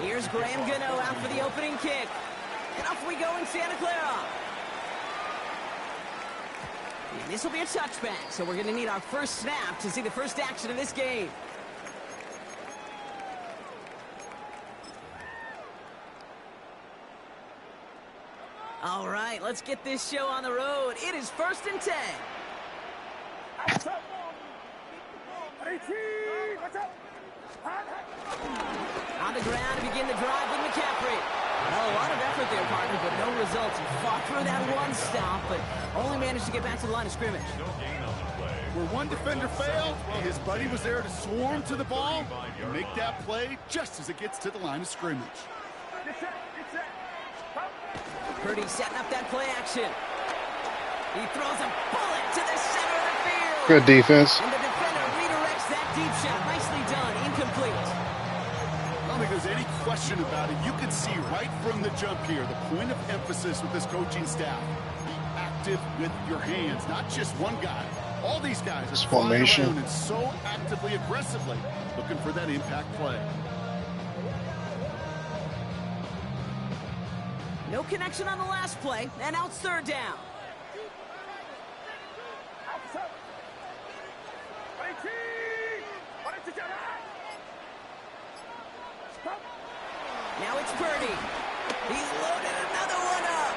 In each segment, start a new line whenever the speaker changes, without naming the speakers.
Here's Graham Gano out for the opening kick. And off we go in Santa Clara. And this will be a touchback, so we're going to need our first snap to see the first action of this game. All right, let's get this show on the road. It is 1st and 10. On the ground to begin the drive with McCaffrey. Well, a lot of effort there, partner, but no results. He fought through that one stop, but only managed to get back to the line of scrimmage.
Where one defender failed, his buddy was there to swarm to the ball and make that play just as it gets to the line of scrimmage.
Purdy setting up that play action. He throws a bullet to the center of the field.
Good defense.
And the defender redirects that deep shot. Nicely done. Incomplete.
I don't think there's any question about it. You can see right from the jump here, the point of emphasis with this coaching staff. Be active with your hands, not just one guy. All these guys are flying around and so actively, aggressively looking for that impact play.
No connection on the last play, and now it's 3rd down. Now it's Purdy. He's loaded another one up.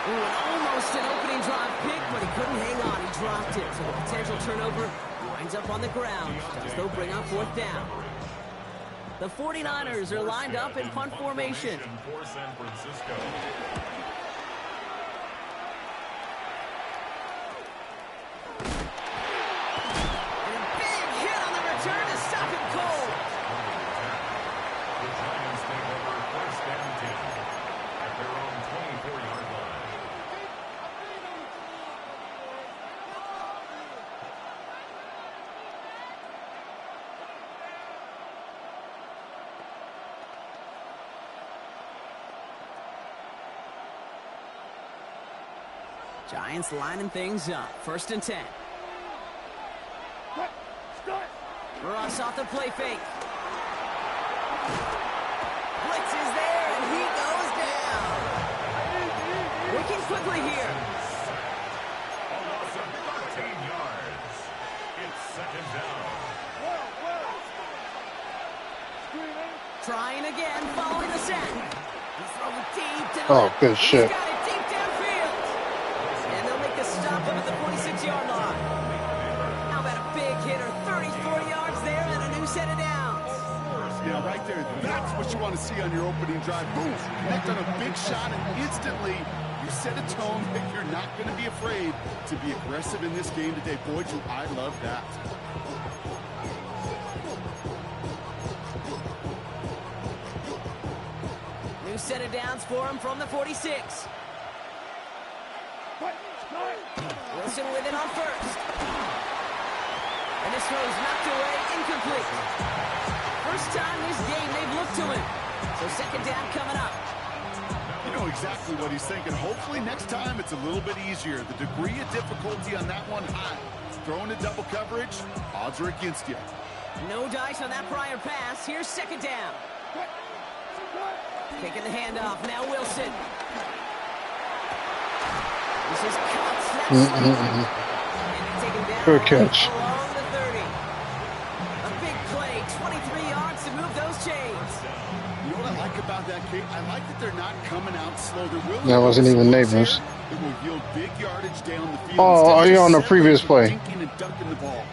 Ooh, almost an opening drive pick, but he couldn't hang on. He dropped it, so the potential turnover winds up on the ground. Does though bring up 4th down. The 49ers are lined up in punt formation.
For San Francisco.
And a big hit on the return to stop him cold.
The Giants take over 1st and 10 at their own 24-yard line.
Giants lining things up. 1st and 10. Ross off the play fake. Blitz is there, and he goes down. Working quickly here.
A loss of 13 yards. It's 2nd down.
Trying again, following the sack. He's throwing deep to the
Oh,
left.
good shit.
He's got it deep downfield. And they'll make the stop up at the 46-yard line. How about a big hitter? 34 yards there and a new set of downs.
Yeah, right there. That's what you want to see on your opening drive. Boom! Connect on a big shot, and instantly you set a tone that you're not going to be afraid to be aggressive in this game today. Boy, do I love that.
New set of downs for him from the 46. Wilson with it on 1st. And this throw is knocked away, incomplete. First time this game they've looked to him. So 2nd down coming up.
You know exactly what he's thinking. Hopefully next time it's a little bit easier. The degree of difficulty on that one high. Throwing to double coverage, odds are against you.
No dice on that prior pass. Here's 2nd down. Taking the handoff. Now Wilson. This is cut.
Good catch.
Along the 30. A big play. 23 yards to move those chains.
You know what I like about that kick? I like that they're not coming out slow. They're willing
That wasn't even neighbors.
It will yield big yardage down the field.
Oh, are you on the previous play?
Dinking and dunking the ball.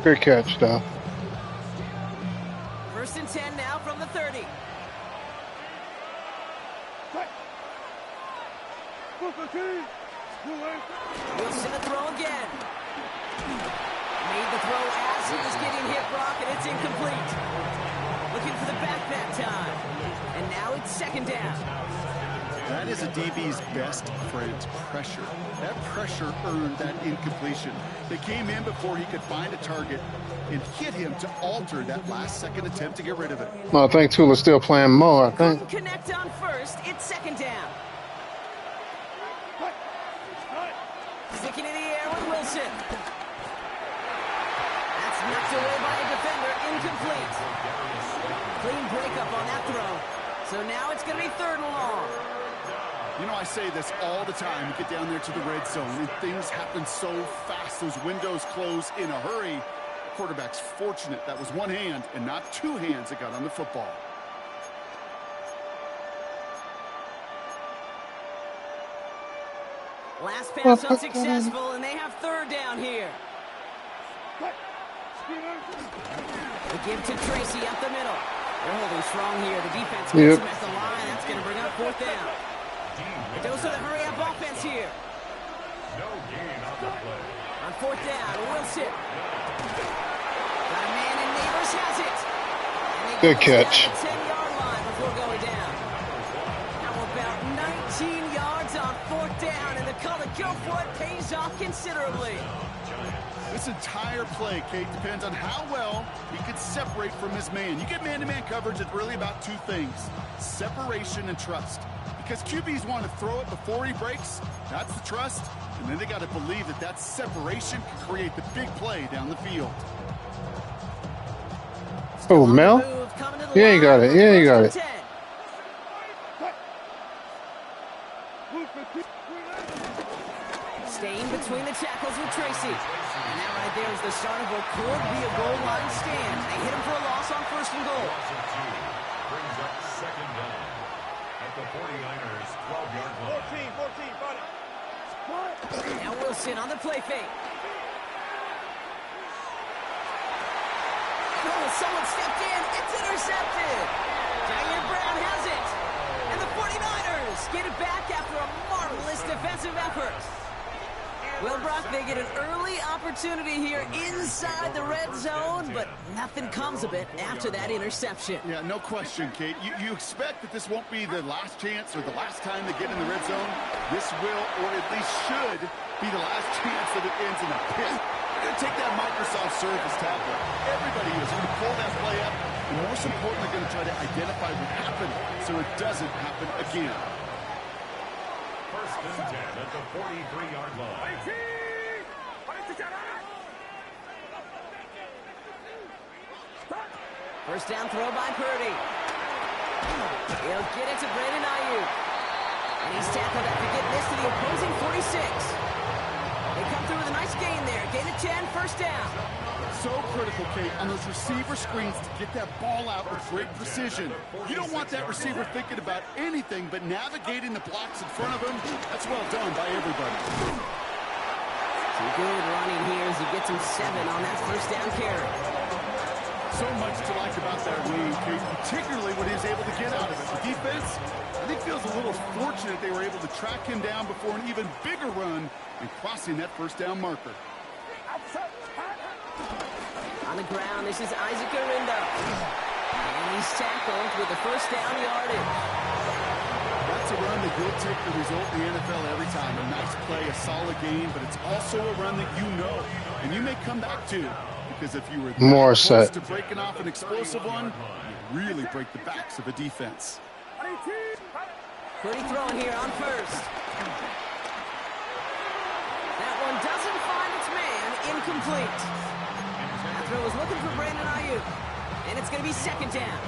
Good catch, though.
1st and 10 now from the 30. Wilson to throw again. Made the throw as he was getting hit, Brock, and it's incomplete. Looking for the back that time. And now it's 2nd down.
That is a DB's best friend, pressure. That pressure earned that incompletion. They came in before he could find a target and hit him to alter that last-second attempt to get rid of it.
No, I think Tula's still playing more, I think.
Couldn't connect on 1st. It's 2nd down. Sticking in the air with Wilson. That's knocked away by a defender, incomplete. Clean breakup on that throw. So now it's going to be 3rd and long.
You know, I say this all the time. You get down there to the red zone, and things happen so fast. Those windows close in a hurry. The quarterback's fortunate that was one hand and not two hands that got on the football.
Last pass unsuccessful, and they have 3rd down here. The give to Tracy up the middle. They're holding strong here. The defense gets him at the line. That's going to bring up 4th down. A dose of the hurry-up offense here.
No gain on the play.
On 4th down, Wilson. Got a man, and Neighbors has it. And
Good catch.
The 10-yard line before going down. How about 19 yards on 4th down, and the color go for it pays off considerably.
This entire play, Kate, depends on how well he can separate from his man. You get man-to-man coverage, it's really about two things: separation and trust. Because QBs want to throw it before he breaks, that's the trust, and then they got to believe that that separation can create the big play down the field.
Oh, Mel? Yeah, you got it. Yeah, you got it.
Staying between the tackles with Tracy. And that right there is the start of what could be a goal line stand. They hit him for a loss on 1st and goal.
Brings up 2nd down at the 49ers 12-yard line.
14. Now Wilson on the play fake. Oh, someone stepped in. It's intercepted. Daniel Brown has it. And the 49ers get it back after a marvelous defensive effort. Well, Brock, they get an early opportunity here inside the red zone, but nothing comes of it after that interception.
Yeah, no question, Kate. You expect that this won't be the last chance or the last time they get in the red zone. This will, or at least should, be the last chance that it ends in a pit. They're going to take that Microsoft Surface tablet. Everybody is going to pull that play up, and most importantly, going to try to identify what happened so it doesn't happen again.
1st and 10 at the 43-yard line.
First down throw by Purdy. He'll get it to Brandon Ayuk. And he's tackled after getting this to the opposing 46. They come through with a nice gain there. Gain of 10, 1st down.
So critical, Kate, on those receiver screens to get that ball out with great precision. You don't want that receiver thinking about anything but navigating the blocks in front of him. That's well done by everybody.
Some good running here as he gets him 7 on that 1st down carry.
So much to like about that win, Kate, particularly what he was able to get out of it. The defense, I think, feels a little fortunate they were able to track him down before an even bigger run and crossing that 1st down marker.
On the ground, this is Isaac Arindo. And he's tackled with the 1st down yardage.
That's a run that will take the result in the NFL every time. A nice play, a solid game, but it's also a run that you know and you may come back to. Because if you were
More
close
set
to breaking off an explosive one, you really break the backs of a defense.
Purdy throwing here on 1st. That one doesn't find its man. Incomplete. That throw was looking for Brandon Ayuk. And it's going to be 2nd down.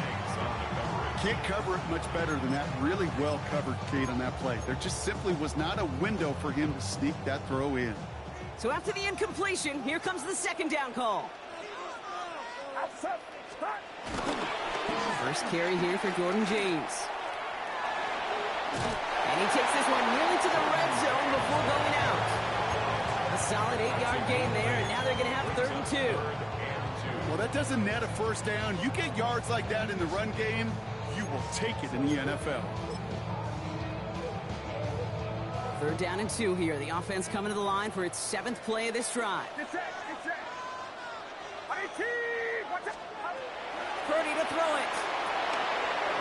Can't cover it much better than that. Really well covered, Kate, on that play. There just simply was not a window for him to sneak that throw in.
So after the incompletion, here comes the 2nd down call. First carry here for Jordan James. And he takes this one nearly to the red zone before going out. A solid 8-yard gain there, and now they're going to have 3rd and 2.
Well, that doesn't net a 1st down. You get yards like that in the run game, you will take it in the NFL.
3rd down and 2 here. The offense coming to the line for its 7th play of this drive. Purdy to throw it.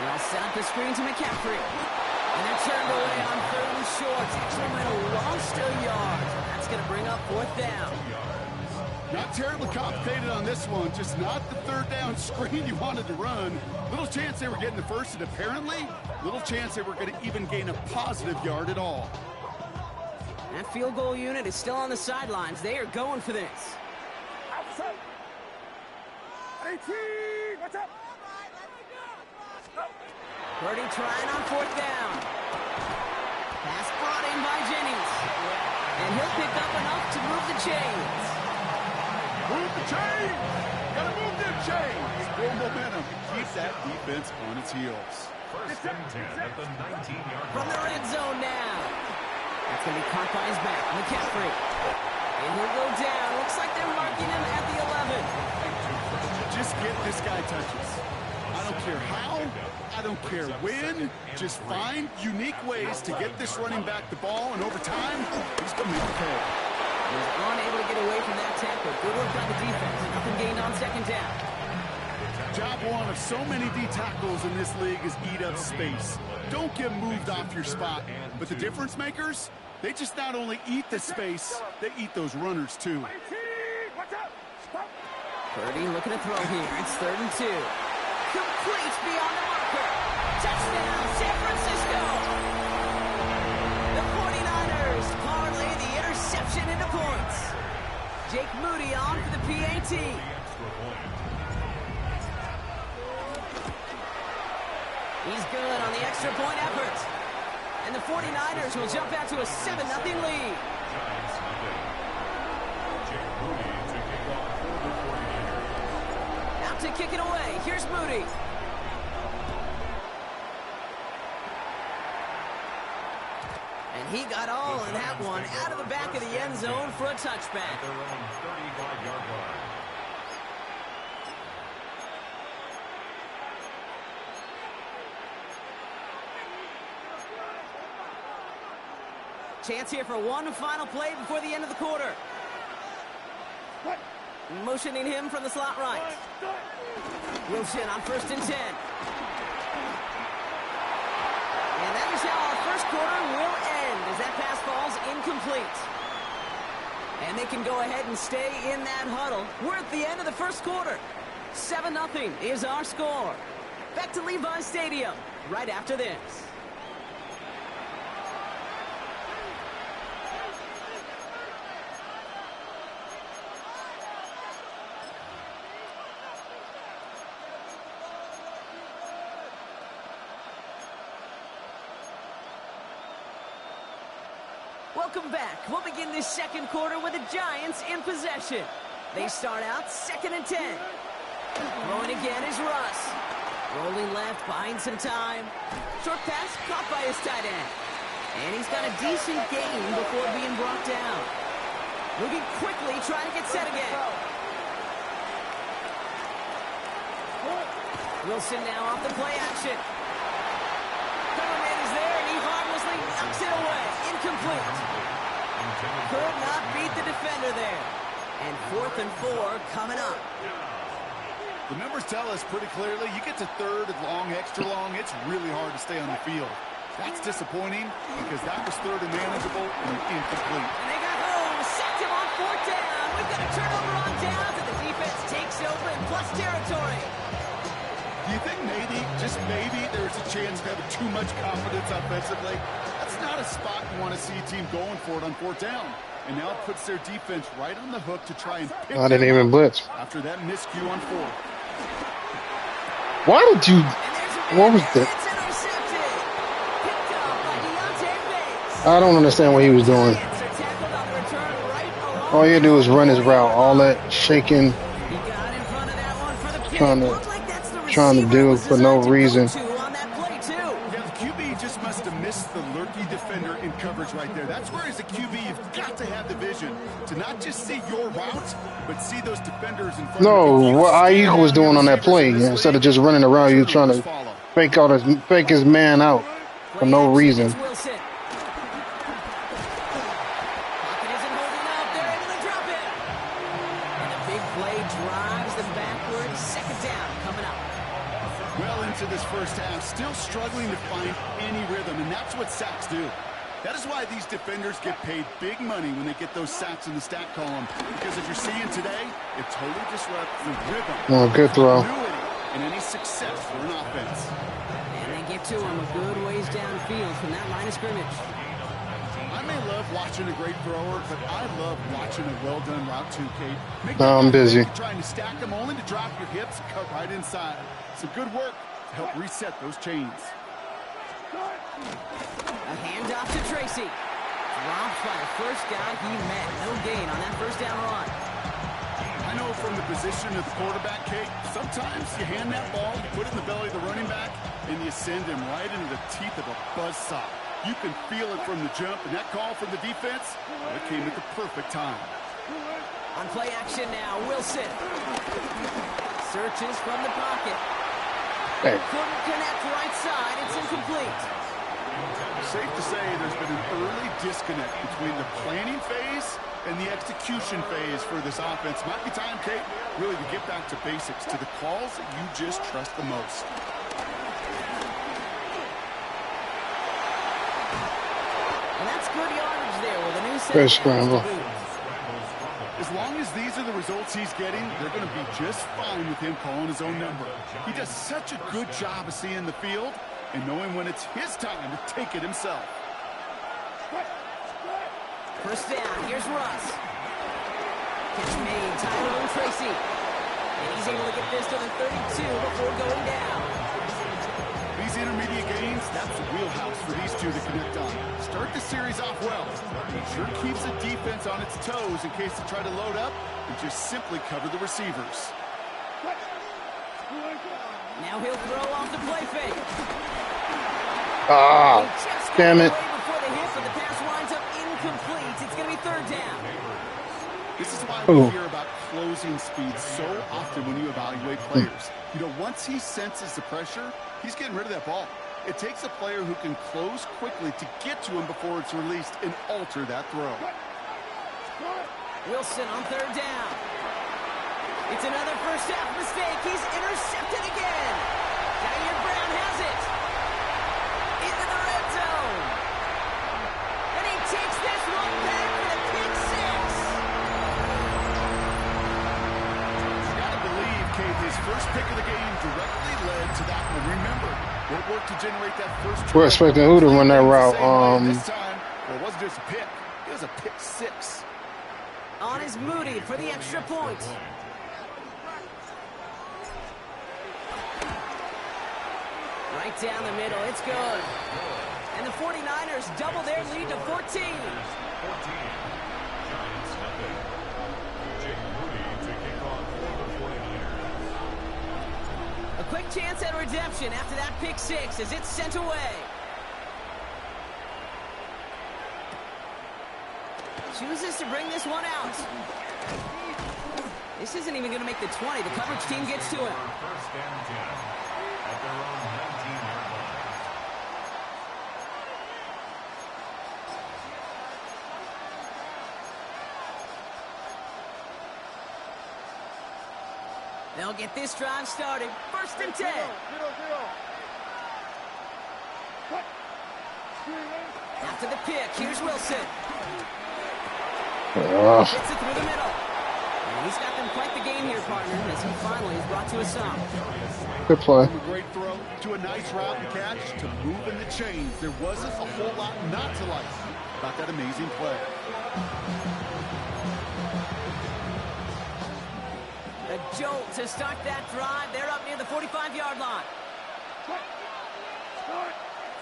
They'll set up the screen to McCaffrey. And they're turned away on 3rd and short. Actually might have lost a yard. That's going to bring up 4th down.
Not terribly complicated on this one. Just not the 3rd down screen you wanted to run. Little chance they were getting the 1st, and apparently little chance they were going to even gain a positive yard at all.
That field goal unit is still on the sidelines. They are going for this. Purdy trying on 4th down. Pass brought in by Jennings. And he'll pick up enough to move the chains.
Move the chains! Gotta move them chains! More momentum. Keep that defense on its heels.
1st and 10 at the 19-yard line.
From the red zone now. That's going to be caught by his back. McCaffrey. And he'll go down. Looks like they're marking him at the 11.
Just get this guy touches. I don't care how, I don't care when. Just find unique ways to get this running back the ball, and over time, he's going to make a play.
He was unable to get away from that tackle. Good work by the defense. Nothing gained on 2nd down.
Job one of so many D tackles in this league is eat up space. Don't get moved off your spot. But the difference makers, they just not only eat the space, they eat those runners too.
Purdy looking to throw here. It's 3rd and 2. Complete beyond the marker. Touchdown, San Francisco. The 49ers parlay the interception into points. Jake Moody on for the PAT. He's good on the extra point effort. And the 49ers will jump out to a 7-0 lead. Out to kick it away. Here's Moody. And he got all in that one out of the back of the end zone for a touchback.
Their own 35-yard line.
Chance here for one final play before the end of the quarter. Motioning him from the slot right. Wilson on 1st and 10. And that is how our first quarter will end as that pass falls incomplete. And they can go ahead and stay in that huddle. We're at the end of the first quarter. 7-0 is our score. Back to Levi's Stadium right after this. Welcome back. We'll begin this second quarter with the Giants in possession. They start out 2nd and 10. Throwing again is Russ. Rolling left, buying some time. Short pass caught by his tight end. And he's got a decent gain before being brought down. Moving quickly, trying to get set again. Wilson now off the play action. Coverman is there, and he harmlessly knocks it away. Incomplete. Could not beat the defender there. And 4th and 4 coming up.
The numbers tell us pretty clearly, you get to 3rd and long, extra long, it's really hard to stay on the field. That's disappointing because that was 3rd and manageable and incomplete.
And they got home, sacked him on 4th down. We've got a turnover on downs, and the defense takes over in plus territory.
Do you think maybe, just maybe, there's a chance of having too much confidence offensively? That's not a spot you want to see a team going for it on 4th down. And now it puts their defense right on the hook to try and pick
I didn't even blitz.
after that miscue on 4th.
Why did you? What was that?
It's intercepted. Picked up by Deontay Bates.
I don't understand what he was doing.
Giants are tackled on the return right along.
All he had to do was run his route. All that shaking,
He got in front of that one for the pick.
Trying to-
Looked like that's the
trying to
receiver
do
was
for no
designed to go
reason.
to on that play too.
Yeah, the QB just must have missed the lurky defender in coverage right there. That's where, as a QB, you've got to have the vision to not just see your route, but see those defenders in front
No,
of you.
what Ayuk was doing on that play, instead of just running around, he was trying to fake his man out for no reason.
It's Wilson. Pocket isn't holding up. They're able to drop it. And a big play drives them backwards. 2nd down coming up.
Well into this first half, still struggling to find any rhythm, and that's what sacks do. That is why these defenders get paid big money when they get those sacks in the stat column, because as you're seeing today, it totally disrupts the rhythm.
Oh, good throw.
Continuity, and any success for an offense.
And they get to him a good ways downfield from that line of scrimmage.
I may love love watching a great thrower, but I love watching a well-done route too, Kate.
No, I'm busy.
Trying to stack them only to drop your hips and cut right inside. Some good work to help reset those chains.
A handoff to Tracy. Dropped by the first guy he met. No gain on that first down run.
I know from the position of the quarterback, Kate, sometimes you hand that ball, you put it in the belly of the running back, and you send him right into the teeth of a buzzsaw. You can feel it from the jump, and that call from the defense, well, it came at the perfect time.
On play action now, Wilson. Searches from the pocket.
Hey.
Couldn't connect right side. It's incomplete.
Safe to say there's been an early disconnect between the planning phase and the execution phase for this offense. Might be time, Kate, really to get back to basics, to the calls that you just trust the most.
And that's good yardage there with a new set.
Good scramble.
As long as these are the results he's getting, they're going to be just fine with him calling his own number. He does such a good job of seeing the field and knowing when it's his time to take it himself.
First down, here's Russ. Catch made, Tyrone Tracy. And he's able to get this to the 32 before going down.
These intermediate gains, that's the wheelhouse for these two to connect on. Start the series off well. It sure keeps the defense on its toes in case they try to load up and just simply cover the receivers.
Now he'll throw off the play fake.
Ah, damn it.
Before the hit, but the pass winds up incomplete. It's going to be third down.
This is why we hear about closing speed so often when you evaluate players. You know, once he senses the pressure, he's getting rid of that ball. It takes a player who can close quickly to get to him before it's released and alter that throw.
Wilson on third down. It's another first half mistake. He's intercepted again. Jair Brown has it. Into the red zone. And he takes this one back for the pick six.
You got to believe, Kate, his first pick of the game directly led to that one. Remember, what worked to generate that first
We're expecting who to run that route?
This time, well, it wasn't just a pick. It was a pick six.
On is Moody for the extra point. Right down the middle, it's good. And the 49ers double their lead to 14.
14. Giants nothing. Jake Moody to kick off for the 49ers.
A quick chance at redemption after that pick six as it's sent away. Chooses to bring this one out. This isn't even going to make the 20. The coverage team gets to him.
First and 10 at their own 19-yard line.
They'll get this drive started. First and 10. After the pick, here's Wilson. Hits it through the middle. And he's got them quite the game here, partner, as he finally is brought to a stop.
Good play.
From a great throw to a nice route and catch to moving the chains. There wasn't a whole lot not to like about that amazing play.
A jolt to start that drive. They're up near the 45-yard line.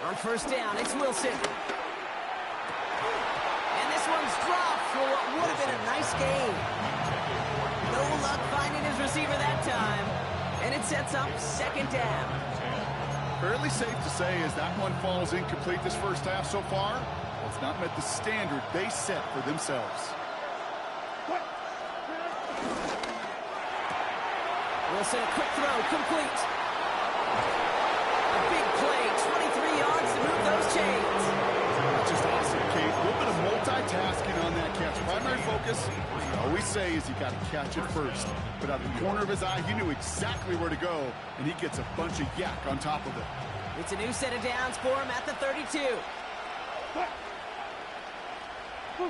On first down, it's Wilson. And this one's dropped for what would have been a nice game. No luck finding his receiver that time. And it sets up second down.
Fairly safe to say as that one falls incomplete this first half so far, it's not met the standard they set for themselves.
Wilson, a quick throw, complete. A big play, 23 yards to move those chains.
That's just awesome, Kate. A little bit of multitasking on that catch. Primary focus, I always say, is you got to catch it first. But out of the corner of his eye, he knew exactly where to go, and he gets a bunch of yak on top of it.
It's a new set of downs for him at the 32. They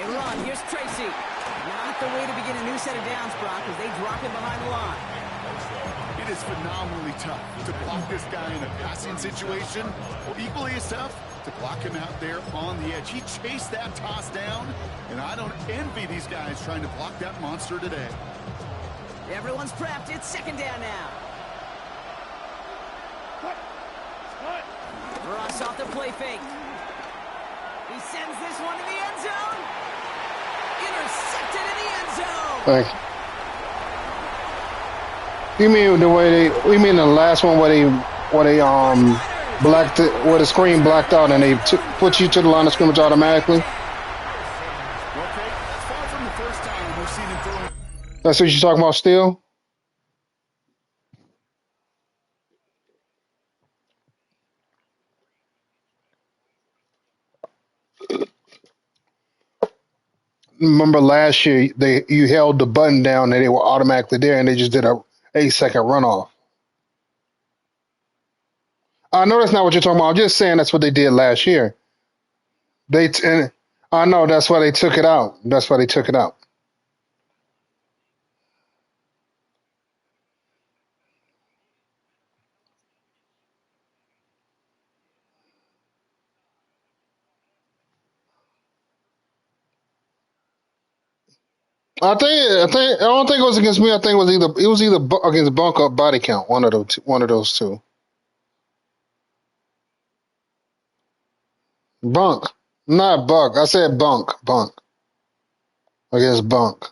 run. Here's Tracy. Not the way to begin a new set of downs, Brock, as they drop him behind the line.
It is phenomenally tough to block this guy in a passing situation. Equally as tough to block him out there on the edge. He chased that toss down, and I don't envy these guys trying to block that monster today.
Everyone's prepped. It's second down now. Ross off the play fake. He sends this one to the end zone. Intercepted in the end zone.
Thank you. You mean the way they? You mean the last one where they blacked it, where the screen blacked out and they put you to the line of scrimmage automatically?
Okay, that's far from the first time we've seen him throw.
That's what you're talking about still? Remember last year you held the button down and they were automatically there and they just did a 8-second runoff. I know that's not what you're talking about. I'm just saying that's what they did last year. And I know that's why they took it out. That's why they took it out. I don't think it was against me. I think it was either against Bunk or Body Count. One of those two. Bunk, not Buck. I said Bunk against Bunk.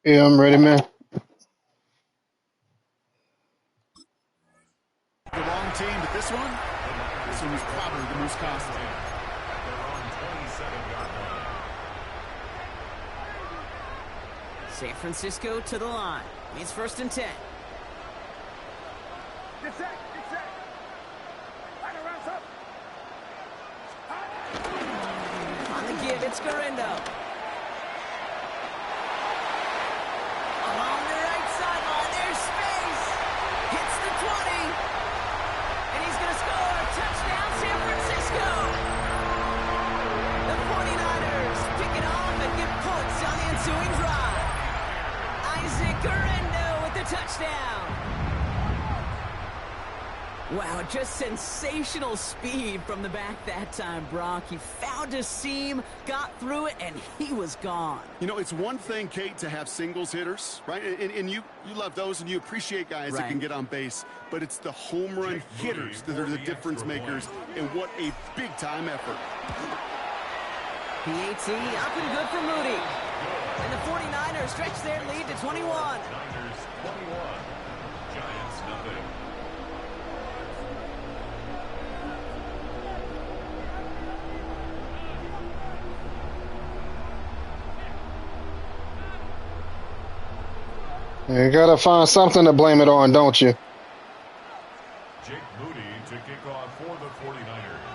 Yeah, I'm ready, man.
The wrong team, but this one was probably the most costly.
They're on 27-yard line.
San Francisco to the line. It's 1st and 10.
Get set.
On the give, it's Garendo. Along the right sideline, there's space. Hits the 20. And he's going to score. Touchdown, San Francisco. The 49ers pick it off and get points on the ensuing drive. Isaac Garendo with the touchdown. Wow, just sensational speed from the back that time, Brock. He found a seam, got through it, and he was gone.
You know, it's one thing, Kate, to have singles hitters, right? And you love those, and you appreciate guys that can get on base. But it's the home run hitters that are the difference makers, and what a big-time effort.
PAT up and good for Moody. And the 49ers stretch their lead to 21.
Niners 21. Giants nothing.
You gotta find something to blame it on, don't you?
Jake Moody to kick off for the 49ers.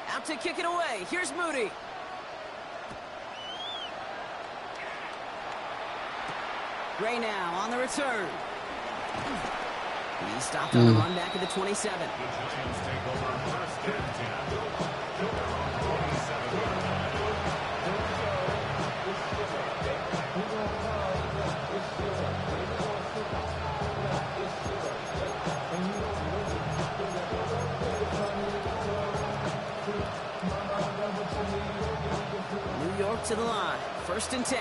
Out to kick it away. Here's Moody. Gray now on the return. He stopped on the run back at the 27.
The Giants take over first and 10. Their own 27-yard line.
New York to the line. First and 10.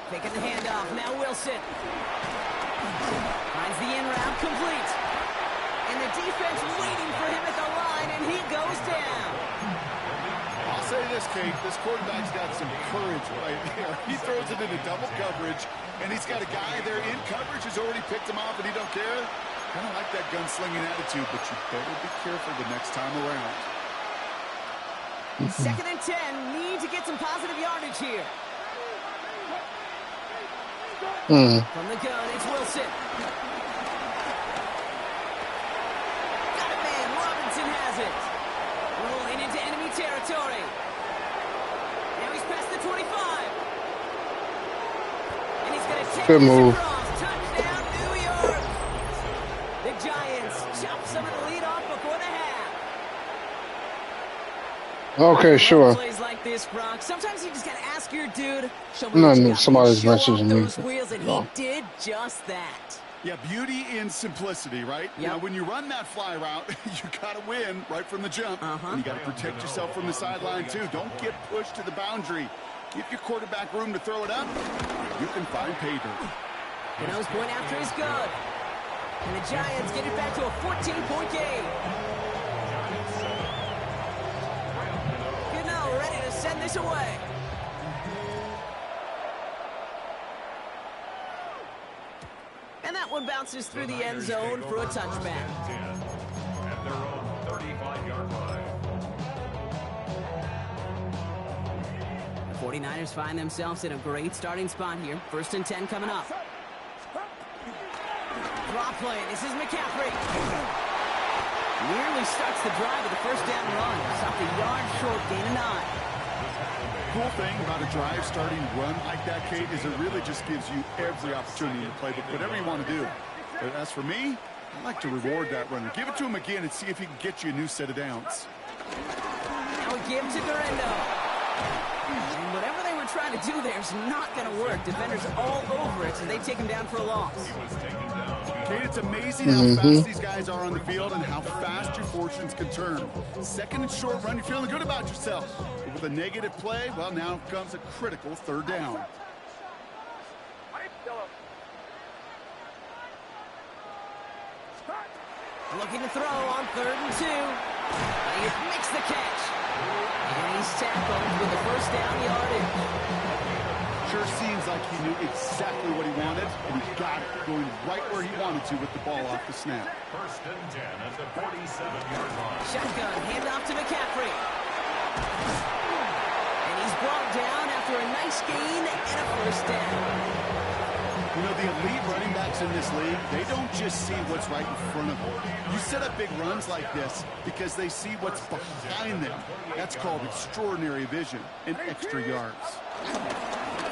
Taking the handoff. Now Wilson. Finds the in route complete. And the defense waiting for him at the line, and he goes down.
I'll say this, Kate. This quarterback's got some courage right there. He throws it into double coverage, and he's got a guy there in coverage who's already picked him off, and he don't care. Kind of like that gunslinging attitude, but you better be careful the next time around.
Second and 10. Need to get some positive yardage here. From the gun, it's Wilson. Got it, man. Robinson has it. Rolling into enemy territory. Now he's past the 25. And he's going to take
Good
this
move.
across. Touchdown, New York. The Giants chop some of the lead off before the half.
Okay, sure.
Plays like this, Brock. Sometimes you just gotta ask your dude. Show me
No,
what you
no,
got.
somebody's
Show off
messaging me.
those wheels, and
No.
he did just that.
Yeah, beauty in simplicity, right?
Yep.
Now, when you run that fly route, you got to win right from the jump.
Uh-huh.
And you got to protect yourself from the sideline, too. Don't get pushed to the boundary. Give your quarterback room to throw it up. You can find pay dirt.
Cano's point after is good. And the Giants get it back to a 14-point game. Cano ready to send this away. And that one bounces through the end zone for a touchback.
At their own 35-yard line.
The 49ers find themselves in a great starting spot here. First and 10 coming up. Draw play. This is McCaffrey. Nearly starts the drive with a first down run. Stopped a yard short, gain of 9.
Cool thing about a drive starting run like that, Kate, is it really just gives you every opportunity to play whatever you want to do. But as for me, I like to reward that runner. Give it to him again and see if he can get you a new set of downs.
Now we give to Durendo. And whatever they were trying to do there is not going to work. Defenders all over it, so they take him down for a loss.
Kate, it's amazing how fast these guys are on the field and how fast your fortunes can turn. Second and short run, you're feeling good about yourself. But with a negative play, well, now comes a critical third down.
Looking to throw on 3rd and 2. He makes the catch. And he's tackled with the first down yardage.
Sure seems like he knew exactly what he wanted, and he got it, going right where he wanted to with the ball off the snap.
First and 10 at the 47-yard line.
Shotgun, handoff to McCaffrey. And he's brought down after a nice gain and a first down.
You know, the elite running backs in this league, they don't just see what's right in front of them. You set up big runs like this because they see what's behind them. That's called extraordinary vision and extra yards.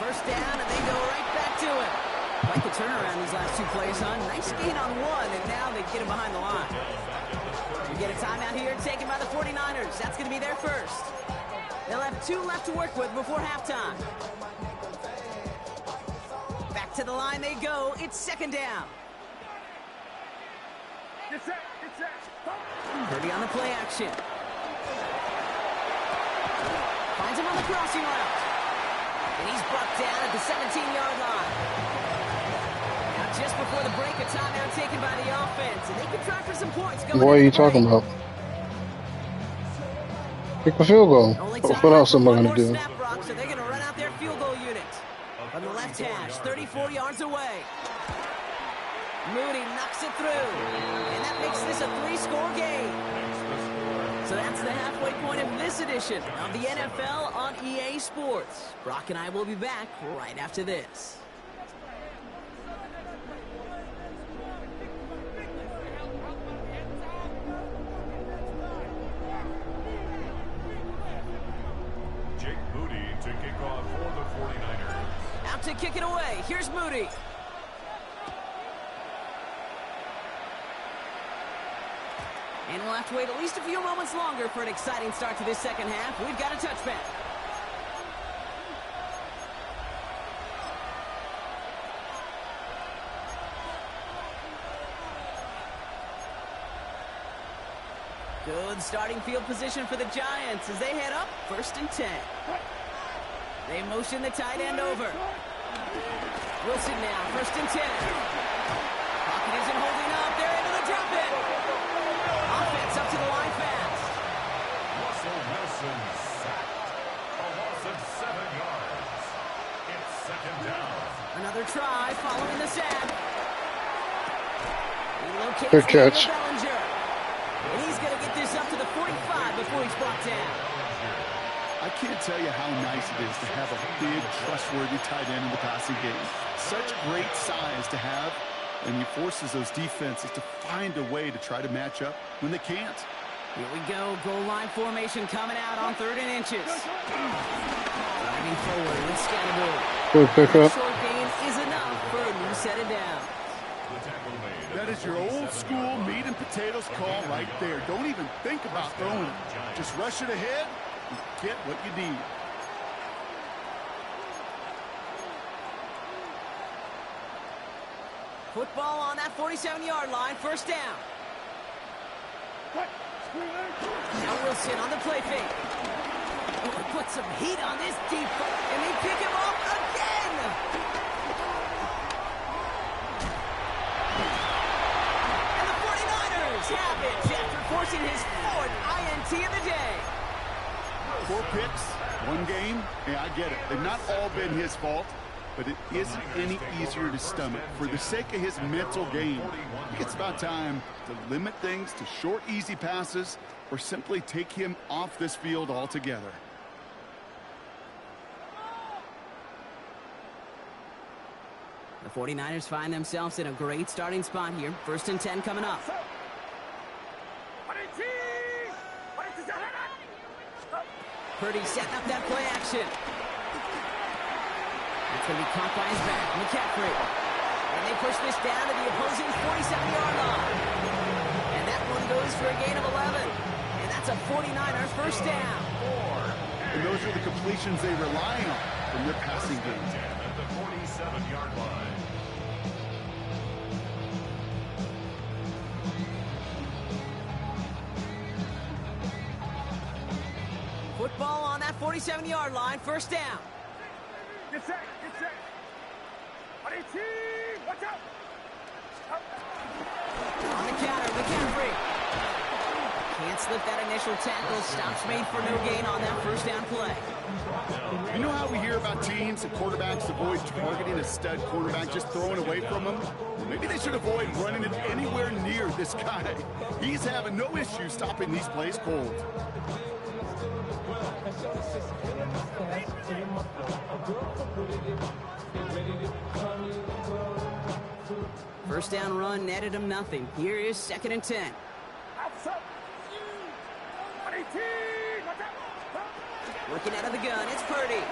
First down, and they go right back to it. Like the turnaround these last two plays, huh? Nice gain on one, and now they get him behind the line. We get a timeout here taken by the 49ers. That's going to be their first. They'll have 2 left to work with before halftime. Back to the line they go. It's second down. Purdy on the play action. Finds him on the crossing route. And he's brought down at the 17-yard line. Now just before the break, a timeout taken by the offense. And they can try for some points going
What are
into
you
the break.
talking about? Kick a field goal.
Only
What
time
else
for
am I
one
going
more
to do?
snap, Brock, so they're going to run out their field goal unit. From the left hash, 34 yards away. Moody knocks it through. And that makes this a 3-score game. So that's the halfway point of this edition of the NFL on EA Sports. Brock and I will be back right after this.
Jake Moody to kick off for the 49ers.
Out to kick it away. Here's Moody. And we'll have to wait at least a few moments longer for an exciting start to this second half. We've got a touchback. Good starting field position for the Giants as they head up 1st and 10. They motion the tight end over. Wilson now, 1st and 10. Pocket isn't holding up. They're into the drop it. Offense up to the line fast.
Russell Wilson sacked. A loss of 7 yards. It's 2nd down.
Another try following the sack. He locates
Good catch.
Bellinger. And he's going to get this up to the 45 before he's brought down.
I can't tell you how nice it is to have a big, trustworthy tight end in the passing game. Such great size to have, and he forces those defenses to find a way to try to match up when they can't.
Here we go. Goal line formation coming out on 3rd and inches. Driving forward with Scatterboard.
Good pickup.
Short gain is enough for a new set of downs.
That is your old school meat and potatoes call right there. Don't even think about throwing it. Just rush it ahead and get what you need.
Football on that 47-yard line. 1st down. Now Wilson on the play fake. Oh, put some heat on this deep. And they pick him up again. And the 49ers have it after forcing his 4th INT of the day.
4 picks, 1 game. Yeah, I get it. They've not all been his fault, but it isn't any easier to stomach. For the sake of his mental game, I think it's about time to limit things to short, easy passes or simply take him off this field altogether.
The 49ers find themselves in a great starting spot here. 1st and 10 coming up. Purdy setting up that play action. It's going to be caught by his back. McCaffrey. And they push this down to the opposing 47-yard line. And that one goes for a gain of 11. And that's a 49er 1st down.
And those are the completions they rely on from their passing game.
At the 47-yard line.
Football on that 47-yard line. 1st down.
Get set, get set. Watch out.
On the counter, McCaffrey. Can't slip that initial tackle. Stops made for no gain on that 1st down play.
You know how we hear about teams and quarterbacks avoid targeting a stud quarterback, just throwing away from him? Maybe they should avoid running it anywhere near this guy. He's having no issue stopping these plays cold.
First down run netted him nothing. Here is 2nd and 10. Working out of the gun, it's Purdy.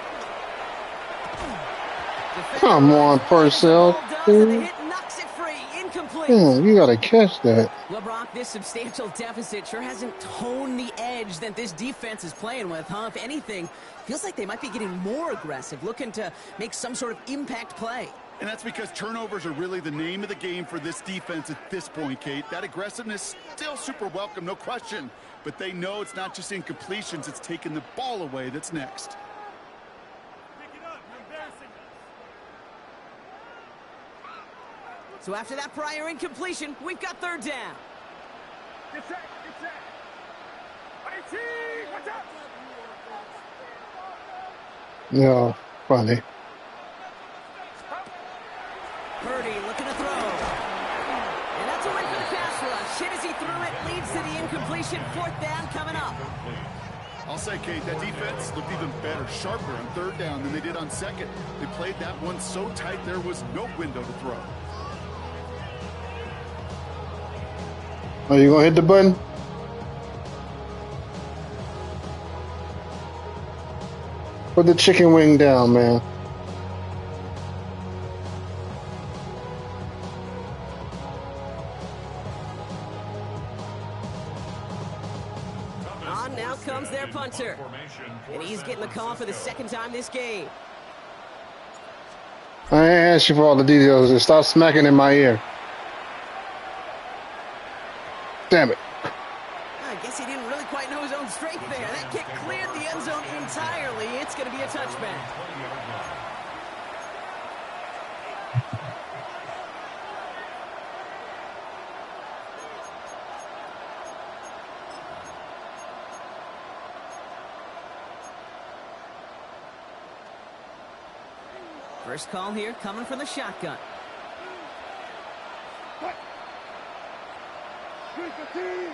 Come on, Purcell.
The hit knocks it free, incomplete.
You got to catch that.
Well, Brock, this substantial deficit sure hasn't toned the edge that this defense is playing with, huh? If anything, feels like they might be getting more aggressive, looking to make some sort of impact play.
And that's because turnovers are really the name of the game for this defense at this point, Kate. That aggressiveness still super welcome, no question. But they know it's not just incompletions, it's taking the ball away that's next.
Pick it up. You're embarrassing us.
So after that prior incompletion, we've got third down.
Get set. Get set. 18. Watch out.
Yeah, funny.
Purdy looking to throw. And that's away for the pass rush. Hit as he threw it, leads to the incompletion. Fourth down coming up.
I'll say, Kate, that defense looked even better, sharper on third down than they did on second. They played that one so tight there was no window to throw.
Are you gonna hit the button? Put the chicken wing down, man.
On now comes their punter. And he's getting the call for the second time this game.
I ain't asked you for all the details. Just stop smacking in my ear. Damn it.
I guess he didn't really quite know his own strength there. That kick cleared the end zone entirely. It's going to be a touchback. First call here coming from the shotgun.
Good for team.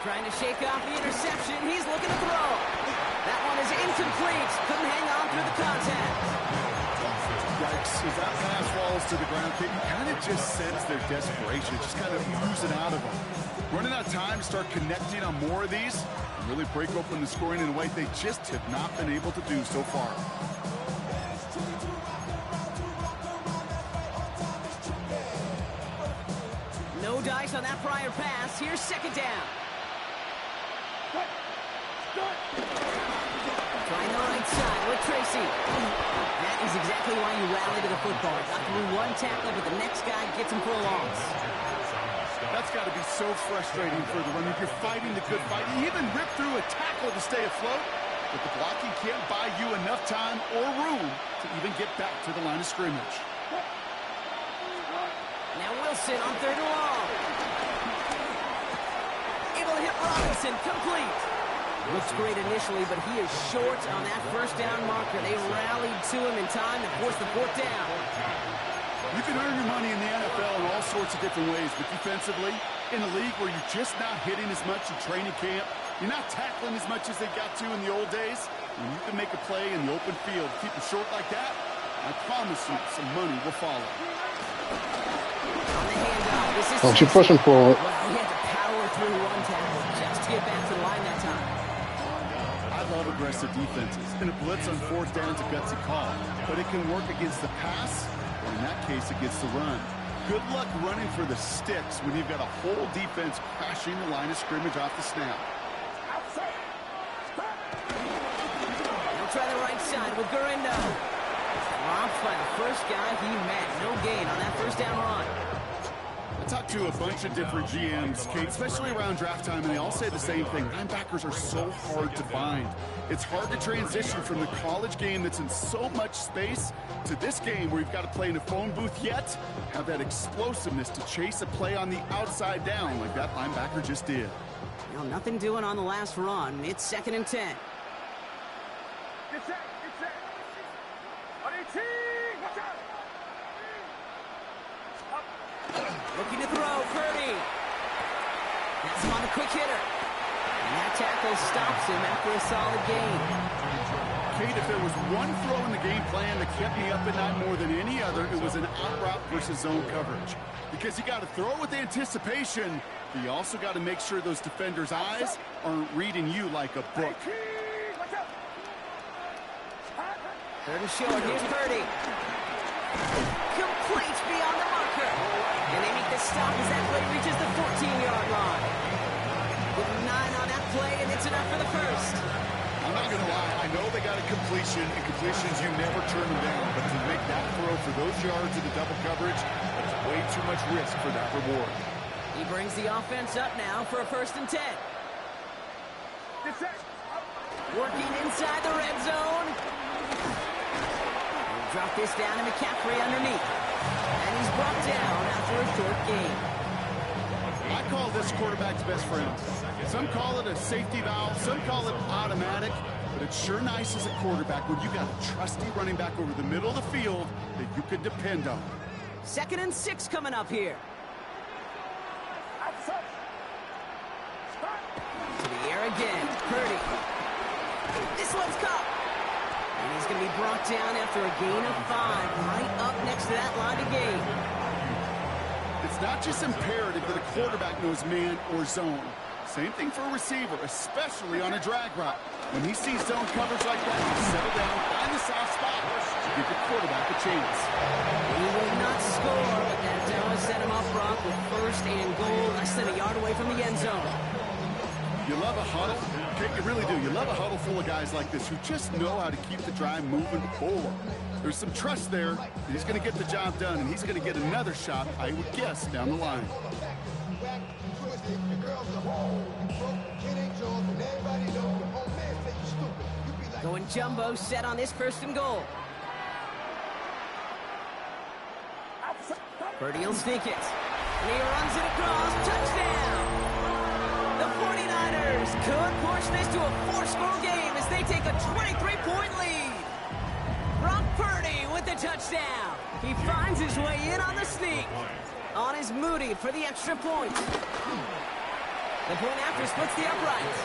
Trying to shake off the interception. He's looking to throw. That one is incomplete. Couldn't hang on through the contact.
Yikes, as that pass falls to the ground, Kate, you kind of just sense their desperation, just kind of oozing out of them. Running out of time to start connecting on more of these and really break open the scoring in a way they just have not been able to do so far.
No dice on that prior pass. Here's second down. Trying the right side with Tracy. That is exactly why you rally to the football. Got through one tackle, but the next guy gets him for a loss.
That's got to be so frustrating for the runner. You're fighting the good fight. You even rip through a tackle to stay afloat, but the blocking can't buy you enough time or room to even get back to the line of scrimmage.
Now Wilson on third and long. Able to hit Robinson, complete. Looks great initially, but he is short on that first down marker. They rallied to him in time to force the fourth down.
You can earn your money in the NFL in all sorts of different ways, but defensively, in a league where you're just not hitting as much in training camp, you're not tackling as much as they got to in the old days, when you can make a play in the open field, keep it short like that, I promise you some money will follow.
On the handoff, this is
Don't you push him forward.
Well, he had to power through one tackle just to get back to the line that time.
I love aggressive defenses, and a blitz on fourth down is a gutsy call, but it can work against the pass, or in that case, against the run. Good luck running for the sticks when you've got a whole defense crashing the line of scrimmage off the snap.
He'll try the right side with Gurindo. Dropped by the first guy he met. No gain on that first down run.
I talked to a bunch of different GMs, Kate, especially around draft time, and they all say the same thing. Linebackers are so hard to find. It's hard to transition from the college game that's in so much space to this game where you've got to play in a phone booth, yet have that explosiveness to chase a play on the outside down like that linebacker just did.
Well, nothing doing on the last run. It's 2nd and 10.
Get set. Get set. 18. Watch out.
Looking to throw, Purdy. That's him on the quick hitter. And that tackle stops him after a solid gain.
Kate, if there was one throw in the game plan that kept me up at night more than any other, it was an out route versus zone coverage. Because you got to throw with anticipation, but you also got to make sure those defenders' eyes aren't reading you like a book.
Watch out.
Third and short, here's Purdy. Complete beyond the marker. And they meet the stop as that play reaches the 14-yard line. With 9 on that play, and it's enough for the first.
I'm not going to lie. I know they got a completion, and completions, you never turn them down. But to make that throw for those yards in the double coverage, that's way too much risk for that reward.
He brings the offense up now for a 1st and 10.
Get set.
Working inside the red zone. He'll drop this down to McCaffrey underneath. And he's brought down after a short gain.
I call this quarterback's best friend. Some call it a safety valve, some call it automatic, but it's sure nice as a quarterback when you got a trusty running back over the middle of the field that you could depend on.
2nd and 6 coming up here.
Outside. Stop.
To the air again. Purdy. This one's caught. And he's going to be brought down after a gain of 5, right up next to that line of gain.
It's not just imperative that a quarterback knows man or zone. Same thing for a receiver, especially on a drag route. When he sees zone coverage like that, you settle down, find the soft spot, to give your quarterback a chance.
He will not score, but that does set him up front with 1st and goal, less than a yard away from the end zone.
You love a huddle? Okay, you really do. You love a huddle full of guys like this who just know how to keep the drive moving forward. There's some trust there. He's going to get the job done, and he's going to get another shot, I would guess, down the line.
Going jumbo set on this 1st and goal. Purdy will sneak it. And he runs it across. Touchdown! The 49ers could push this to a 4-score game as they take a 23-point lead. Brock Purdy with the touchdown. He finds his way in on the sneak. On his Moody for the extra point. The point after splits the uprights.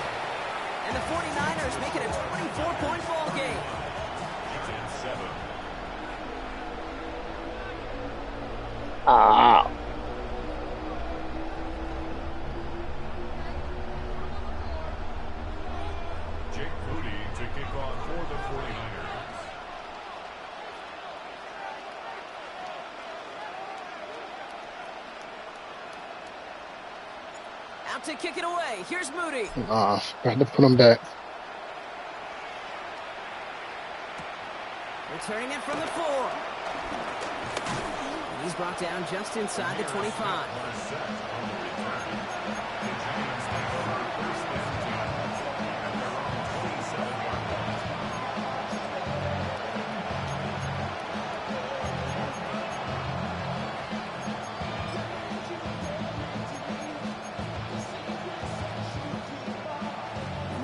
And the 49ers make it a 24-point ball game.
Jake Moody to kick off for the 49ers.
Out to kick it away. Here's Moody.
Got to put him back.
Returning it from the 4. And he's brought down just inside the 25.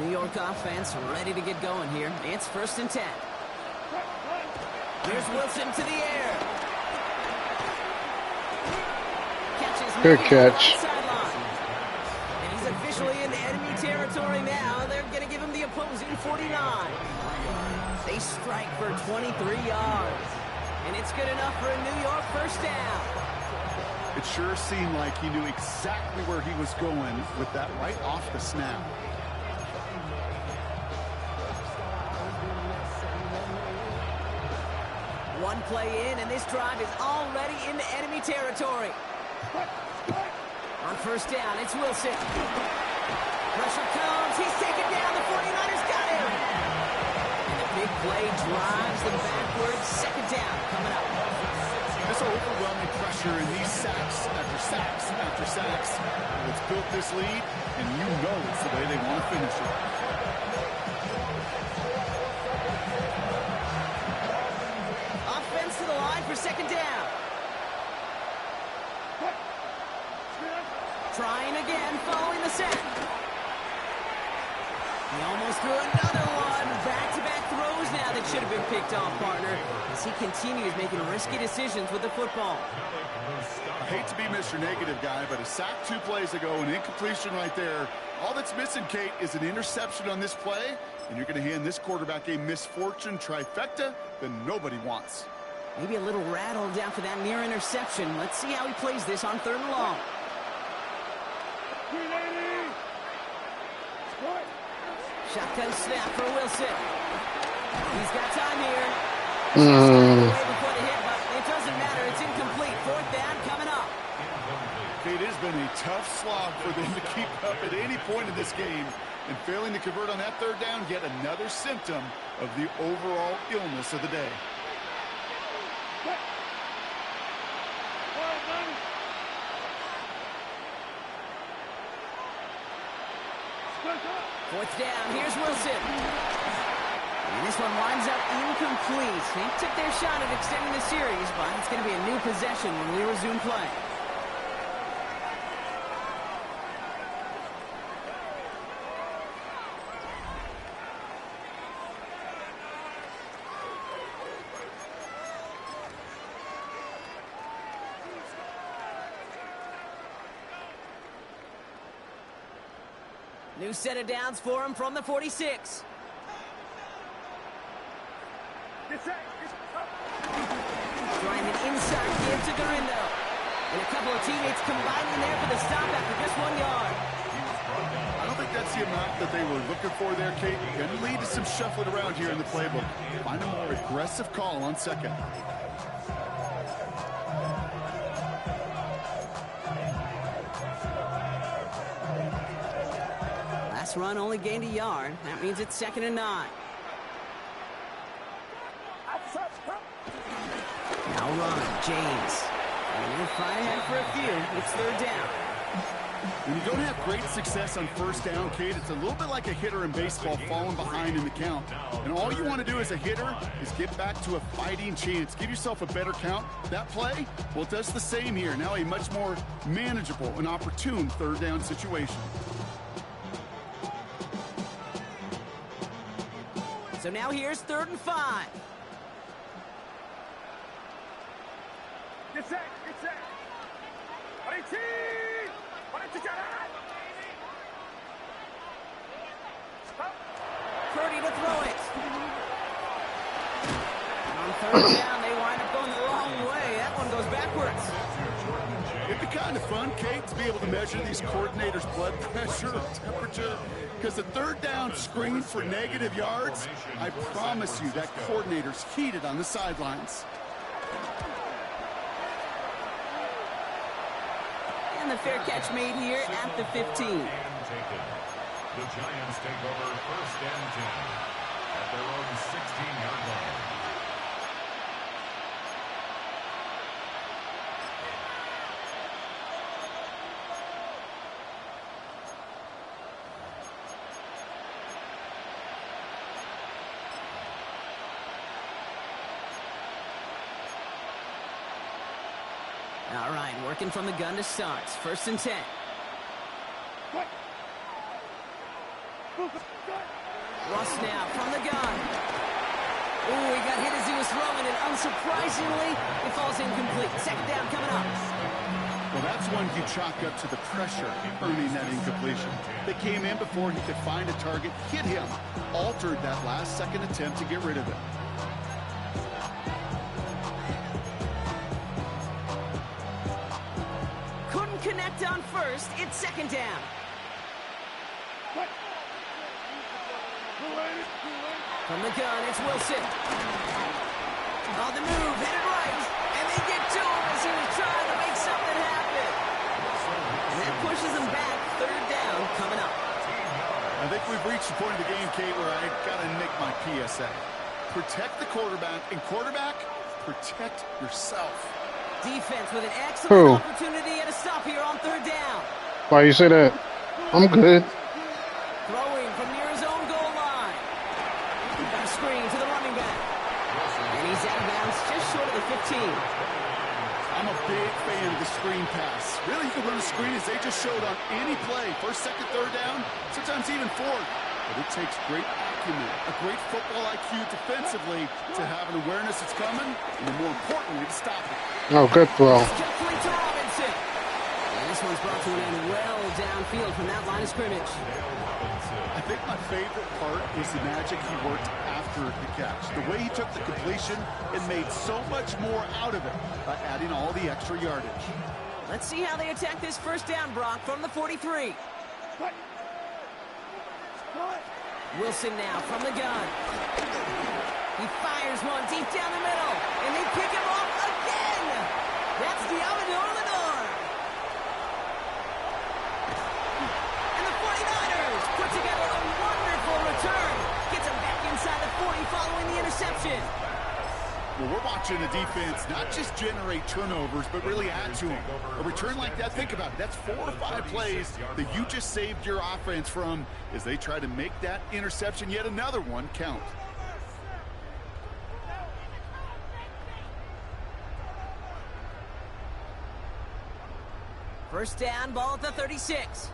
New York offense ready to get going here. It's 1st and 10. Here's Wilson to the air. Catches
Good catch.
And he's officially in enemy territory now. They're going to give him the opposing 49. They strike for 23 yards. And it's good enough for a New York 1st down.
It sure seemed like he knew exactly where he was going with that right off the snap.
One play in, and this drive is already into enemy territory. On 1st down, it's Wilson. Pressure comes. He's taken down. The 49ers got him. And the big play drives them backwards. 2nd down coming up.
This overwhelming pressure and these sacks after sacks after sacks. It's built this lead, and you know it's the way they want to finish it.
Offense to the line for 2nd down. Trying again, following the sack. He almost threw another one. Back-to-back throws now that should have been picked off, partner, as he continues making risky decisions with the football.
I hate to be Mr. Negative guy, but a sack 2 plays ago, an incompletion right there. All that's missing, Kate, is an interception on this play, and you're going to hand this quarterback a misfortune trifecta that nobody wants.
Maybe a little rattled after that near interception. Let's see how he plays this on 3rd and long. Shotgun snap for Wilson. He's got time here. Away before the hit, but it doesn't matter. It's incomplete. 4th down coming up.
It has been a tough slog for them to keep up at any point in this game. And failing to convert on that third down, yet another symptom of the overall illness of the day.
Fourth down, here's Wilson. And this one winds up incomplete. He took their shot at extending the series, but it's going to be a new possession when we resume play. New set of downs for him from the 46. Trying an inside give to Garindo. And a couple of teammates combining there for the stop after just 1 yard.
I don't think that's the amount that they were looking for there, Kate. Going to lead to some shuffling around here in the playbook. Find a more aggressive call on second.
Last run only gained a yard. That means it's 2nd and 9. Now run, James. And we'll fly ahead for a few. It's 3rd down.
When you don't have great success on first down, Kate, it's a little bit like a hitter in baseball falling behind in the count. And all you want to do as a hitter is get back to a fighting chance. Give yourself a better count. That play, well, it does the same here. Now a much more manageable and opportune 3rd down situation.
So now here's 3rd and 5.
Get set, get set.
30 to throw it. And on 3rd down, they wind up going the wrong way. That one goes backwards.
It'd be kind of fun, Kate, to be able to measure these coordinators' blood pressure, temperature, because the 3rd down screen for negative yards, I promise you that coordinator's heated on the sidelines.
And the fair catch made here at the 15.
The Giants take over 1st and 10 at their own 16-yard line.
All right, working from the gun to start. 1st and 10. Russ now from the gun. Ooh, he got hit as he was throwing, and unsurprisingly, it falls incomplete. 2nd down coming up.
Well, that's one you chalk up to the pressure earning that incompletion. They came in before he could find a target, hit him, altered that last-second attempt to get rid of it.
Couldn't connect on 1st. It's 2nd down. From the gun, it's Wilson. On the move, hit it right. And they get to him as he was trying to make something happen. And that pushes him back. 3rd down coming up.
I think we've reached the point of the game, Kate, where I got to make my PSA. Protect the quarterback, and quarterback, protect yourself.
Defense with an excellent opportunity and a stop here on 3rd down.
Why you say that? I'm good.
Throwing from near his own goal line. Got a screen to the running back. And he's out of bounds just short of the 15.
I'm a big fan of the screen pass. Really, you can run a screen as they just showed on any play. 1st, 2nd, 3rd down, sometimes even 4th. But it takes great acumen, a great football IQ defensively to have an awareness it's coming, and then more importantly, to stop it.
Oh, good throw.
Complete to Robinson. And this one's brought to an end well downfield from that line of scrimmage.
I think my favorite part is the magic he worked after the catch. The way he took the completion and made so much more out of it by adding all the extra yardage.
Let's see how they attack this 1st down, Brock, from the 43. Wilson now from the gun. He fires one deep down the middle, and they pick him off again. That's Diamador Lenore.
watching the defense not just generate turnovers, but really add to them. A return like that, think about it. That's 4 or 5 plays that you just saved your offense from as they try to make that interception, yet another one, count.
First down, ball at the 36.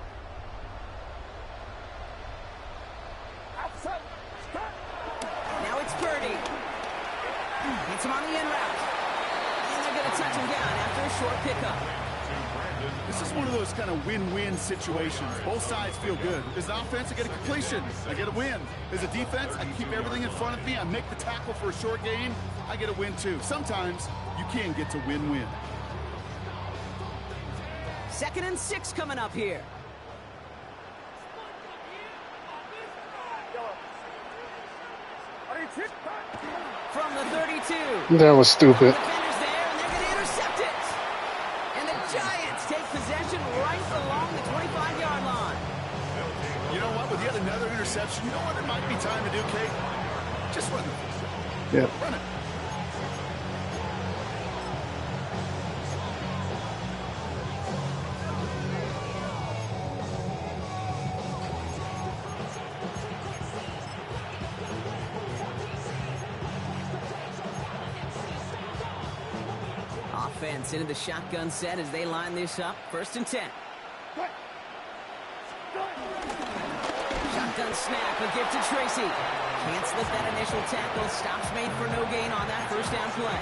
Now it's Purdy. Gets him on the in route. And they're going to touch him down after a short pickup.
This is one of those kind of win-win situations. Both sides feel good. As an offense, I get a completion. I get a win. As a defense, I keep everything in front of me. I make the tackle for a short gain. I get a win, too. Sometimes you can get to win-win.
2nd and 6 coming up here. From the 32.
That was stupid.
Defenders there, and they're going to intercept it. And the Giants take possession right along the 25-yard line.
You know what? With yet another interception, you know what it might be time to do, Kate? Just run it.
Yeah.
Run it.
Offense into the shotgun set as they line this up. 1st and 10. Shotgun snap, a gift to Tracy. Can't slip that initial tackle. Stops made for no gain on that 1st down play.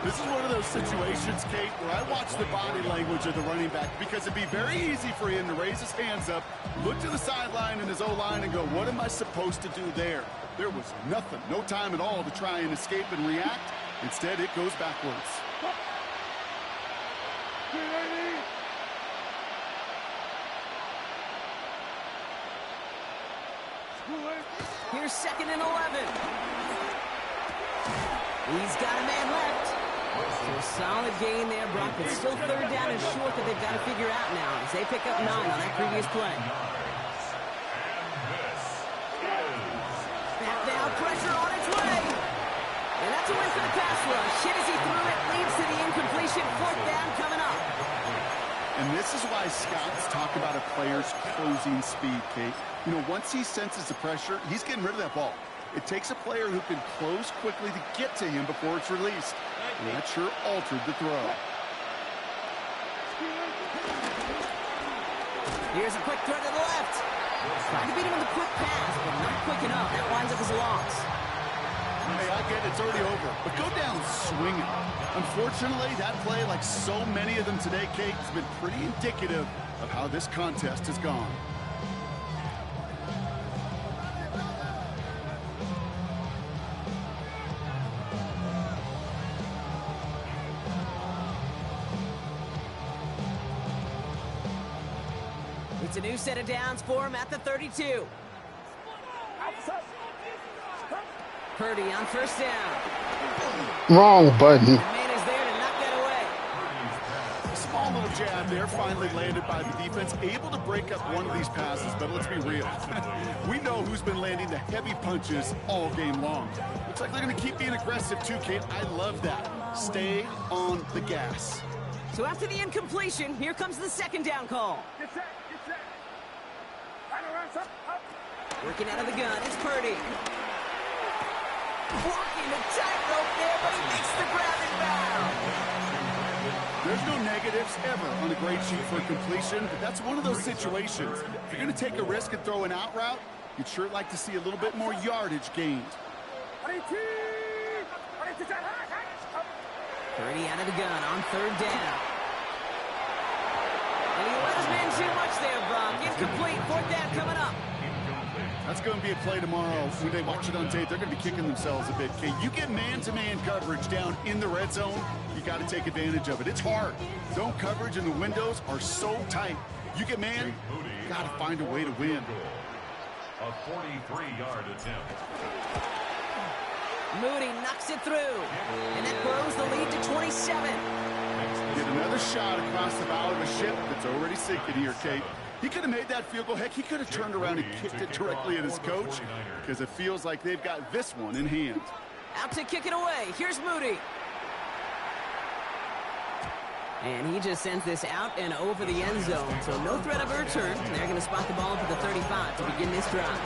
This is one of those situations, Kate, where I watch the body language of the running back because it'd be very easy for him to raise his hands up, look to the sideline and his O-line and go, what am I supposed to do there? There was nothing, no time at all to try and escape and react. Instead, it goes backwards.
Here's 2nd and 11. He's got a man left. So a solid gain there, Brock, but still 3rd down and short that they've got to figure out now as they pick up 9 on that previous play. Snap down, pressure on its way. And that's a win for the pass rush. Hit as he threw it, leads to the incompletion. 4th down coming up.
And this is why scouts talk about a player's closing speed, Kate. You know, once he senses the pressure, he's getting rid of that ball. It takes a player who can close quickly to get to him before it's released. And that sure altered the throw.
Here's a quick throw to the left. Trying to beat him with a quick pass, but not quick enough. That winds up as a loss.
Hey, I get it. It's already over. But go down swinging. Unfortunately, that play, like so many of them today, Kate, has been pretty indicative of how this contest has gone.
It's a new set of downs for him at the 32. Purdy on 1st down.
Wrong button.
The man is there to knock that away.
A small little jab there, finally landed by the defense, able to break up one of these passes, but let's be real. We know who's been landing the heavy punches all game long. Looks like they're going to keep being aggressive too, Kate. I love that. Stay on the gas.
So after the incompletion, here comes the 2nd down call.
Get set, get set. Right around, up.
Working out of the gun, it's Purdy. Walking the tightrope there, but he makes the grab and bound.
There's no negatives ever on a grade sheet for completion, but that's one of those situations. If you're going to take a risk and throw an out route, you'd sure like to see a little bit more yardage gained.
Purdy out of the gun on 3rd down. And he let his man too much there, Brock. Incomplete. 4th down coming up.
That's going to be a play tomorrow. When they watch it on tape, they're going to be kicking themselves a bit. Kate, you get man-to-man coverage down in the red zone, you got to take advantage of it. It's hard. Zone coverage and the windows are so tight. You get man, you got to find a way to win.
A 43-yard attempt.
Moody knocks it through. And that grows the lead to 27.
Get another shot across the bow of a ship that's already sinking here, Kate. He could have made that field goal. Heck, he could have turned around and kicked it directly at his coach because it feels like they've got this one in hand.
Out to kick it away. Here's Moody. And he just sends this out and over the end zone. So no threat of a return. They're going to spot the ball for the 35 to begin this drive.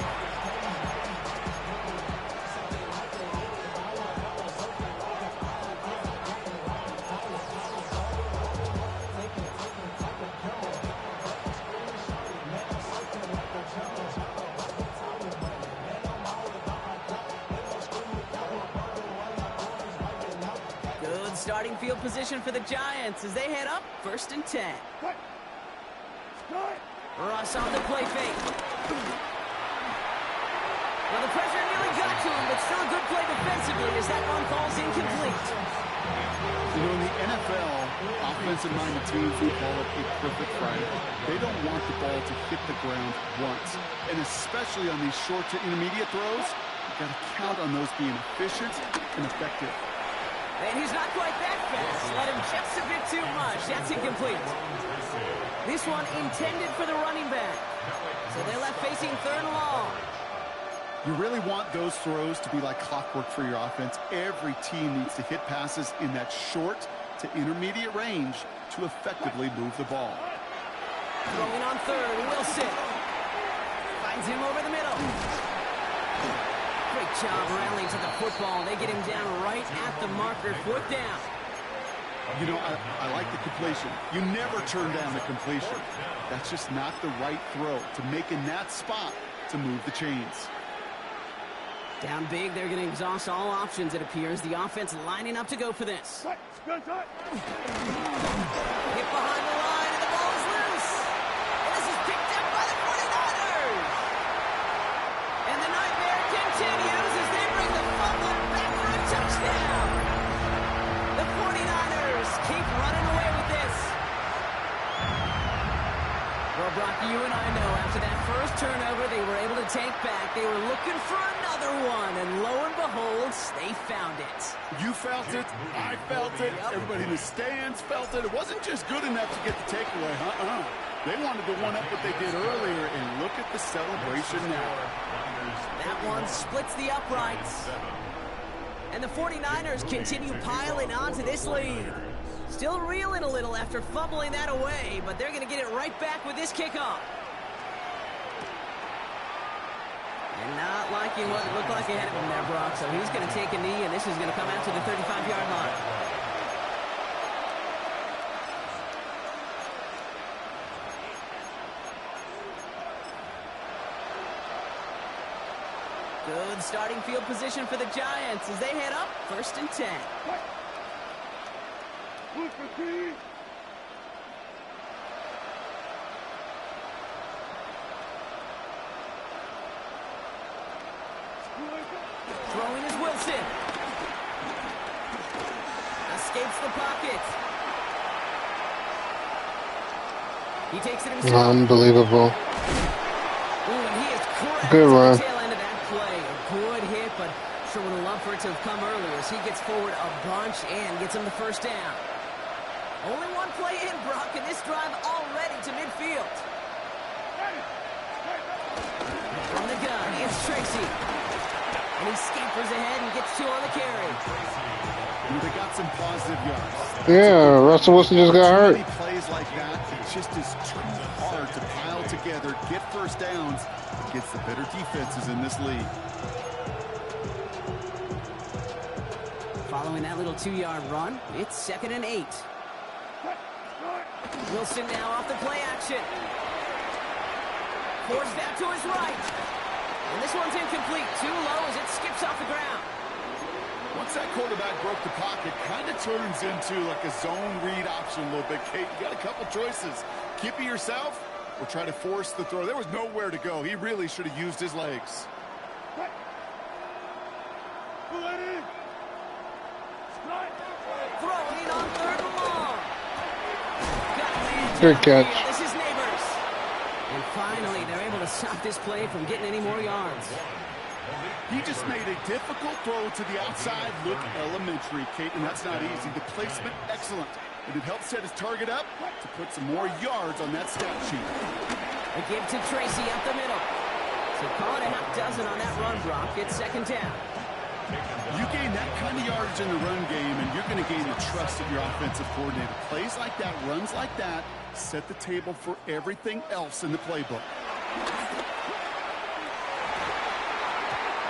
Starting field position for the Giants as they head up 1st and 10. Ross on the play fake. Well, the pressure nearly got to him, but still a good play defensively as that one falls incomplete.
You know, in the NFL, offensive-minded teams, we call it a perfect Friday. They don't want the ball to hit the ground once. And especially on these short to intermediate throws, you've got to count on those being efficient and effective.
And he's not quite that fast. Let him just a bit too much. That's incomplete. This one intended for the running back. So they're left facing 3rd and long.
You really want those throws to be like clockwork for your offense. Every team needs to hit passes in that short to intermediate range to effectively move the ball.
Throwing on 3rd, Wilson. Finds him over the middle. Great job rallying to the football. They get him down right at the marker. 4th down.
You know, I like the completion. You never turn down the completion. That's just not the right throw to make in that spot to move the chains.
Down big, they're going to exhaust all options, it appears. The offense lining up to go for this. Hit behind the line, and the ball is loose. And this is picked up by the 49ers. And the nightmare continues as they bring the fumble back for a touchdown. The 49ers keep running away with this. Well, Brock, you and I know after that first turnover they were able to take back. They were looking for another one, and lo and behold, they found it.
You felt it. I felt it.
Yep.
Everybody in the stands felt it. It wasn't just good enough to get the takeaway. They wanted to one-up what they did earlier, and look at the celebration now.
That one splits the uprights. And the 49ers continue piling onto this lead. Still reeling a little after fumbling that away, but they're going to get it right back with this kickoff. And not liking what it looked like ahead of him there, Brock. So he's going to take a knee, and this is going to come out to the 35-yard line. Good starting field position for the Giants as they head up 1st and 10. Throwing is Wilson. Escapes the pocket. He takes it himself.
Unbelievable.
Ooh, and he is correct.
Good run.
Tail end of that play. A good hit, but sure would have loved for it to have come earlier as he gets forward a bunch and gets him the 1st down. Only one play in, Brock, and this drive already to midfield. From the gun, it's Tracy. And he scampers ahead and gets 2 on the carry.
They got some positive yards.
Yeah, Russell Wilson just got hurt.
Too many plays like that, it just is too hard to pile together, get 1st downs against the better defenses in this league.
Following that little 2-yard run, it's 2nd and 8. Wilson now off the play action. Forced out to his right. And this one's incomplete. Too low as it skips off the ground.
Once that quarterback broke the pocket, kind of turns into like a zone read option a little bit. Kate, you got a couple choices. Keep it yourself or try to force the throw. There was nowhere to go. He really should have used his legs.
Throwing on 3rd and long.
Good catch.
This is Neighbors. And finally, they're able to stop this play from getting any more yards.
He just made a difficult throw to the outside. Look elementary, Kate, and that's not easy. The placement, excellent. And it helped set his target up to put some more yards on that stat sheet.
A give to Tracy up the middle. So call it a half dozen on that run, Brock. It's 2nd down.
You gain that kind of yardage in the run game, and you're going to gain the trust of your offensive coordinator. Plays like that, runs like that, set the table for everything else in the playbook.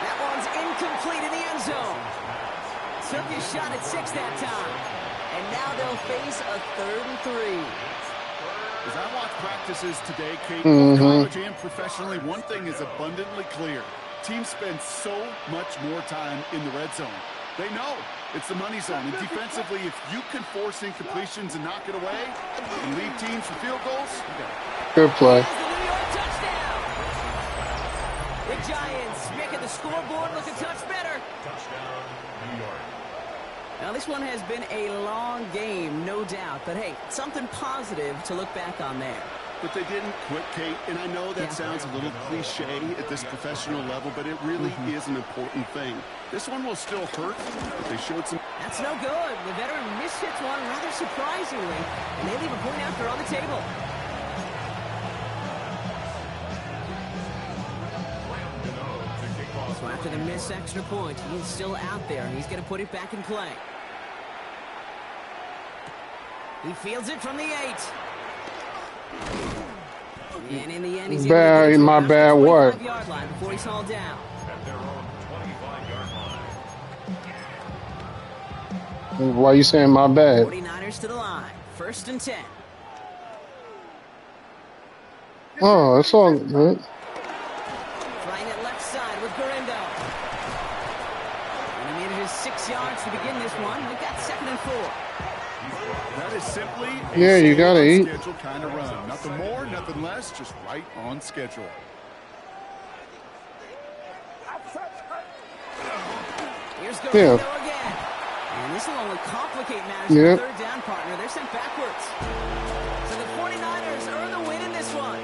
That one's incomplete in the end zone. Took his shot at 6 that time. And now they'll face a 3rd and 3.
As I watch practices today, Kate, both college and professionally, one thing is abundantly clear. Teams spend so much more time in the red zone. They know it's the money zone. And defensively, if you can force incompletions and knock it away and lead teams for field goals, you got it.
Good play.
The New York touchdown. The Giants making the scoreboard look a touch better.
Touchdown, New York.
Now, this one has been a long game, no doubt. But, hey, something positive to look back on there.
But they didn't quit, Kate, and I know that sounds a little cliche at this professional level, but it really is an important thing. This one will still hurt, but they showed some...
That's no good. The veteran mishits one rather surprisingly, and they leave a point after on the table. So after the missed extra point, he's still out there, and he's going to put it back in play. He fields it from the 8. And in the end, he's
bad. My bad. What?
Yard line before he's hauled down.
At their own 25-yard line.
Why you saying my bad?
49ers to the line. 1st and 10.
Oh, it's all good.
Trying it left side with Garindo. And he manages 6 yards to begin this one. We've got 2nd and 4.
That is simply
Yeah, you gotta eat.
schedule kind of run. Nothing more, nothing less, just right on schedule.
Here's Garindo again. And this will only complicate matters for the 3rd down partner. They're sent backwards. So the 49ers earn the win in this one.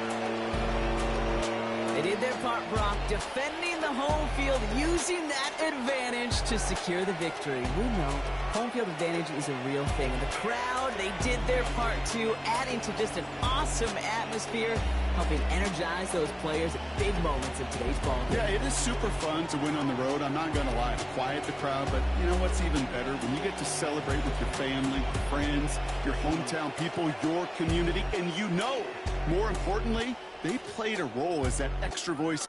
They did their part, Brock, defending the home field, using that advantage to secure the victory. We know home field advantage is a real thing. And the crowd, they did their part too, adding to just an awesome atmosphere, helping energize those players at big moments in today's ball game.
Yeah, it is super fun to win on the road. I'm not going to lie, quiet the crowd, but you know what's even better? When you get to celebrate with your family, friends, your hometown people, your community, and you know, more importantly, they played a role as that extra voice